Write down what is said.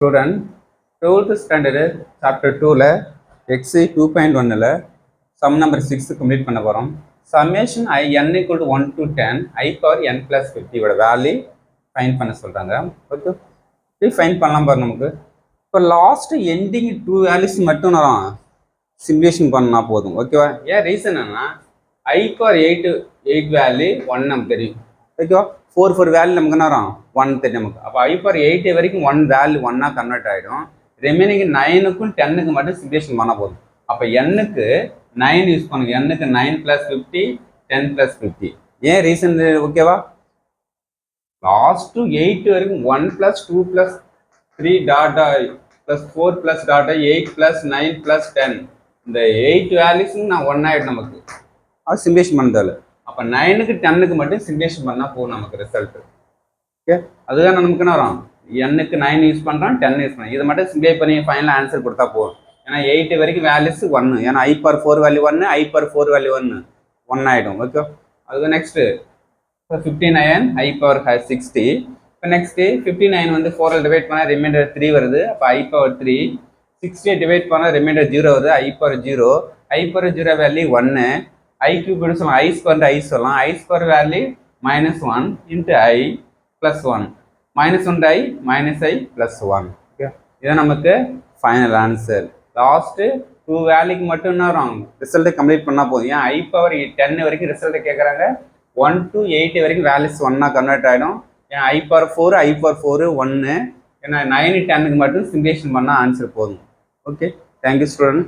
Student, 12th standard chapter 2ல exercise 2.1ல sum number 6 complete பண்ண போறோம். Summation I n equal to 1 to 10 I power n plus 50 ஓட value find பண்ண சொல்றாங்க. Okay, இப்படி find பண்ணலாம் பாருங்க. நமக்கு இப்போ லாஸ்ட் எண்டிங் 2 வேல்யூஸ் மட்டும் நான் சிமுலேஷன் பண்ணா போதும். ஓகேவா? ஏன் ரீசன் என்னன்னா I power 8 வேல்யூ 1 நமக்கு தெரியும். ஓகேவா? 4 வேல்யூ நமக்கு என்ன வரும்? 1 தெரியும் நமக்கு. அப்போ I power 8 வரைக்கும் 1 வேல்யூ 1ஆ கன்வெர்ட் ஆகிடும். ரிமைனிங் 9க்கும் 10க்கு மட்டும் சிமுலேஷன் பண்ண போதும். அப்போ n-க்கு 9 யூஸ் பண்ணுங்க. n-க்கு 9 + 50 10 + 50. ஏன் ரீசன் ஓகேவா? லாஸ்ட் 8 வரைக்கும் 1 + 2 + 3 டாட் + 4 + டாட் 8 + 9 + 10 இந்த 8 வேல்யூஸும் நான் 1 ஆகிடும் நமக்கு. அது சிமுலேஷன் பண்ணதால அப்போ 9க்கு 10க்கு மட்டும் சிமுலேஷன் பண்ணால் போகும் நமக்கு ரிசல்ட். ஓகே, அதுதான் நமக்கு என்ன வரும்? n-க்கு 9 யூஸ் பண்ணுறோம், 10 யூஸ் பண்ணுறோம். இதை மட்டும் சிம்ப்ளை பண்ணி ஃபைனல் ஆன்சர் கொடுத்தா போதும். ஏன்னா 8 வரைக்கும் வேல்யூஸ் 1. ஏன்னா I power 4 value 1, I power 4 value 1 ஆகிடும். ஓகே, அதுதான் நெக்ஸ்ட்டு 59 I power 60. இப்போ நெக்ஸ்ட்டு 59 வந்து 4 டிவைட் பண்ணால் ரிமைண்டர் 3 வருது. அப்போ I power 3. 60 டிவைட் பண்ணால் ரிமைண்டர் 0 வருது. I power 0. I power 0 value 1. I cube சொல்லலாம், I square I சொல்லலாம். I square value -1 into I plus 1. -1 I minus I plus 1. Okay, இதான் நமக்கு ஃபைனல் ஆன்சர். லாஸ்ட்டு 2 வேல்யூக்கு மட்டும் என்ன வரும்? ரிசல்ட்டை கம்ப்ளீட் பண்ணால் போதும். ஏன் I power 10 வரைக்கும் ரிசல்ட்டை கேட்குறாங்க. 1 to 8 வரைக்கும் வேல்யூஸ் 1ஆக கன்வெர்ட் ஆகிடும். ஏன் I power 4 I power 4 1. ஏன்னா 9 10க்கு மட்டும் சிமுலேஷன் பண்ணால் ஆன்சர் போதும். Okay, thank you student.